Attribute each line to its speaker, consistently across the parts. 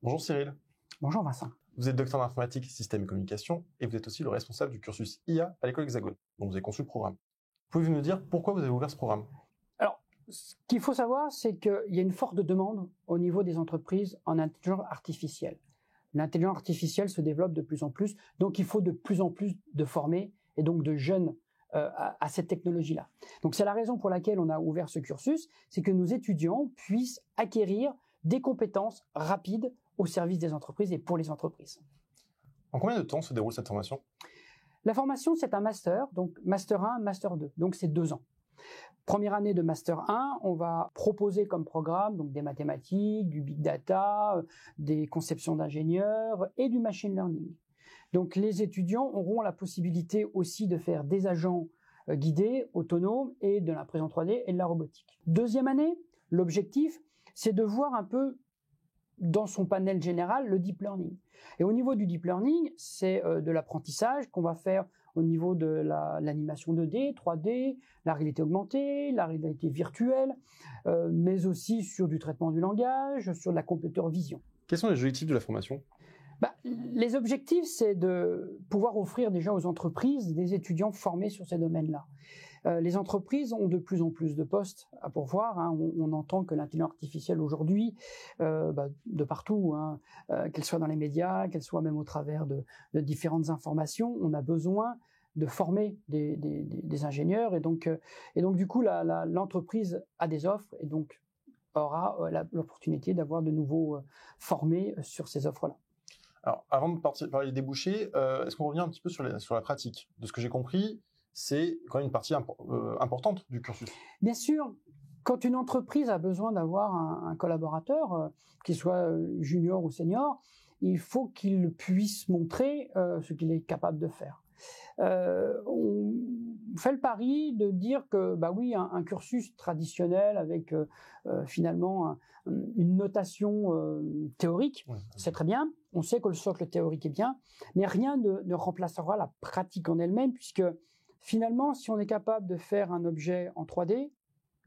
Speaker 1: Bonjour Cyril.
Speaker 2: Bonjour Vincent.
Speaker 1: Vous êtes docteur d'informatique, système et communication, et vous êtes aussi le responsable du cursus IA à l'école Hexagone, dont vous avez conçu le programme. Pouvez-vous nous dire pourquoi vous avez ouvert ce programme?
Speaker 2: Alors, ce qu'il faut savoir, c'est qu'il y a une forte demande au niveau des entreprises en intelligence artificielle. L'intelligence artificielle se développe de plus en plus, donc il faut de plus en plus de formés et donc de jeunes à cette technologie-là. Donc c'est la raison pour laquelle on a ouvert ce cursus, c'est que nos étudiants puissent acquérir des compétences rapides au service des entreprises et pour les entreprises.
Speaker 1: En combien de temps se déroule cette formation?
Speaker 2: La formation, c'est un master, donc master 1, master 2, donc c'est 2 ans. Première année de master 1, on va proposer comme programme donc des mathématiques, du big data, des conceptions d'ingénieurs et du machine learning. Donc les étudiants auront la possibilité aussi de faire des agents guidés, autonomes et de l'impression 3D et de la robotique. Deuxième année, l'objectif, c'est de voir un peu dans son panel général le deep learning. Et au niveau du deep learning, c'est de l'apprentissage qu'on va faire au niveau de l'animation 2D, 3D, la réalité augmentée, la réalité virtuelle, mais aussi sur du traitement du langage, sur de la computer vision.
Speaker 1: Quels sont les objectifs de la formation?
Speaker 2: Les objectifs, c'est de pouvoir offrir déjà aux entreprises des étudiants formés sur ces domaines-là. Les entreprises ont de plus en plus de postes à pourvoir. On entend que l'intelligence artificielle aujourd'hui, de partout, qu'elle soit dans les médias, qu'elle soit même au travers de différentes informations, on a besoin de former des ingénieurs. Et donc du coup, l'entreprise a des offres et donc aura l'opportunité d'avoir de nouveaux formés sur ces offres-là.
Speaker 1: Alors, avant de parler des débouchés, est-ce qu'on revient un petit peu sur la pratique? De ce que j'ai compris, c'est quand même une partie importante du cursus.
Speaker 2: Bien sûr, quand une entreprise a besoin d'avoir un collaborateur, qu'il soit junior ou senior, il faut qu'il puisse montrer ce qu'il est capable de faire. On fait le pari de dire que oui, un cursus traditionnel avec finalement une notation théorique, c'est très bien. On sait que le socle théorique est bien, mais rien ne remplacera la pratique en elle-même, puisque finalement, si on est capable de faire un objet en 3D,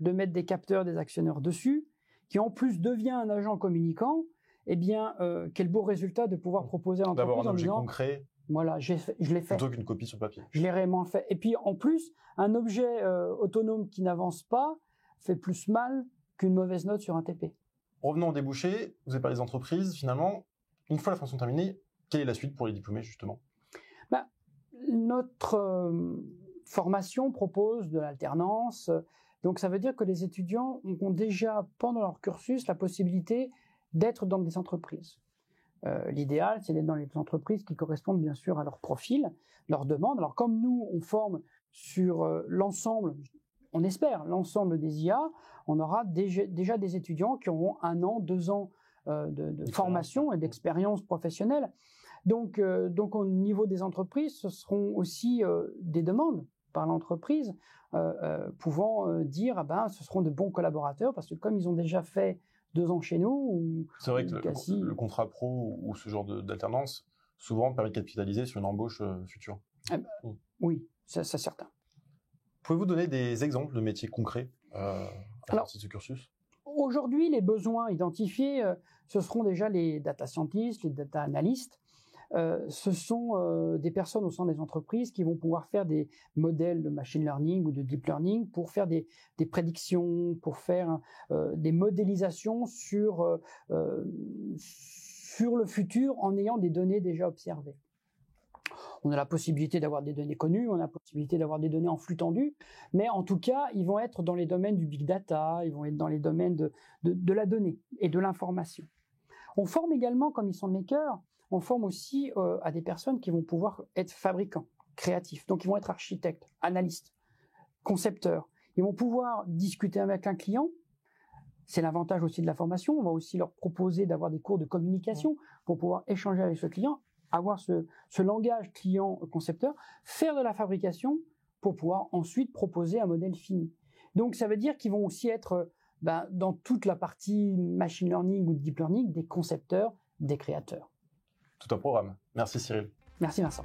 Speaker 2: de mettre des capteurs, des actionneurs dessus, qui en plus devient un agent communicant, eh bien, quel beau résultat de pouvoir proposer à l'entreprise
Speaker 1: d'avoir un objet
Speaker 2: en disant,
Speaker 1: concret.
Speaker 2: Voilà, je l'ai fait.
Speaker 1: Plutôt qu'une copie sur papier.
Speaker 2: Je l'ai réellement fait. Et puis, en plus, un objet autonome qui n'avance pas fait plus mal qu'une mauvaise note sur un TP.
Speaker 1: Revenons au débouché. Vous avez parlé des entreprises. Finalement, une fois la formation terminée, quelle est la suite pour les diplômés, justement?
Speaker 2: Notre formation propose de l'alternance. Donc, ça veut dire que les étudiants ont déjà, pendant leur cursus, la possibilité d'être dans des entreprises. L'idéal, c'est d'être dans les entreprises qui correspondent bien sûr à leur profil, leurs demandes. Alors comme nous, on forme sur l'ensemble, on espère, l'ensemble des IA, on aura déjà des étudiants qui auront 1 an, 2 ans de formation et d'expérience professionnelle. Donc au niveau des entreprises, ce seront aussi des demandes par l'entreprise pouvant dire ce seront de bons collaborateurs parce que comme ils ont déjà fait 2 ans chez nous.
Speaker 1: C'est vrai que le contrat pro ou ce genre d'alternance, souvent permet de capitaliser sur une embauche future.
Speaker 2: Oui, c'est certain.
Speaker 1: Pouvez-vous donner des exemples de métiers concrets à partir de ce cursus?
Speaker 2: Aujourd'hui, les besoins identifiés, ce seront déjà les data scientists, les data analysts. Ce sont des personnes au sein des entreprises qui vont pouvoir faire des modèles de machine learning ou de deep learning pour faire des prédictions, pour faire des modélisations sur le futur en ayant des données déjà observées. On a la possibilité d'avoir des données connues, on a la possibilité d'avoir des données en flux tendu, mais en tout cas, ils vont être dans les domaines du big data, ils vont être dans les domaines de la donnée et de l'information. On forme également, comme ils sont makers, on forme aussi à des personnes qui vont pouvoir être fabricants, créatifs. Donc, ils vont être architectes, analystes, concepteurs. Ils vont pouvoir discuter avec un client. C'est l'avantage aussi de la formation. On va aussi leur proposer d'avoir des cours de communication pour pouvoir échanger avec ce client, avoir ce langage client-concepteur, faire de la fabrication pour pouvoir ensuite proposer un modèle fini. Donc, ça veut dire qu'ils vont aussi être dans toute la partie machine learning ou deep learning des concepteurs, des créateurs.
Speaker 1: Tout un programme. Merci Cyril.
Speaker 2: Merci Vincent.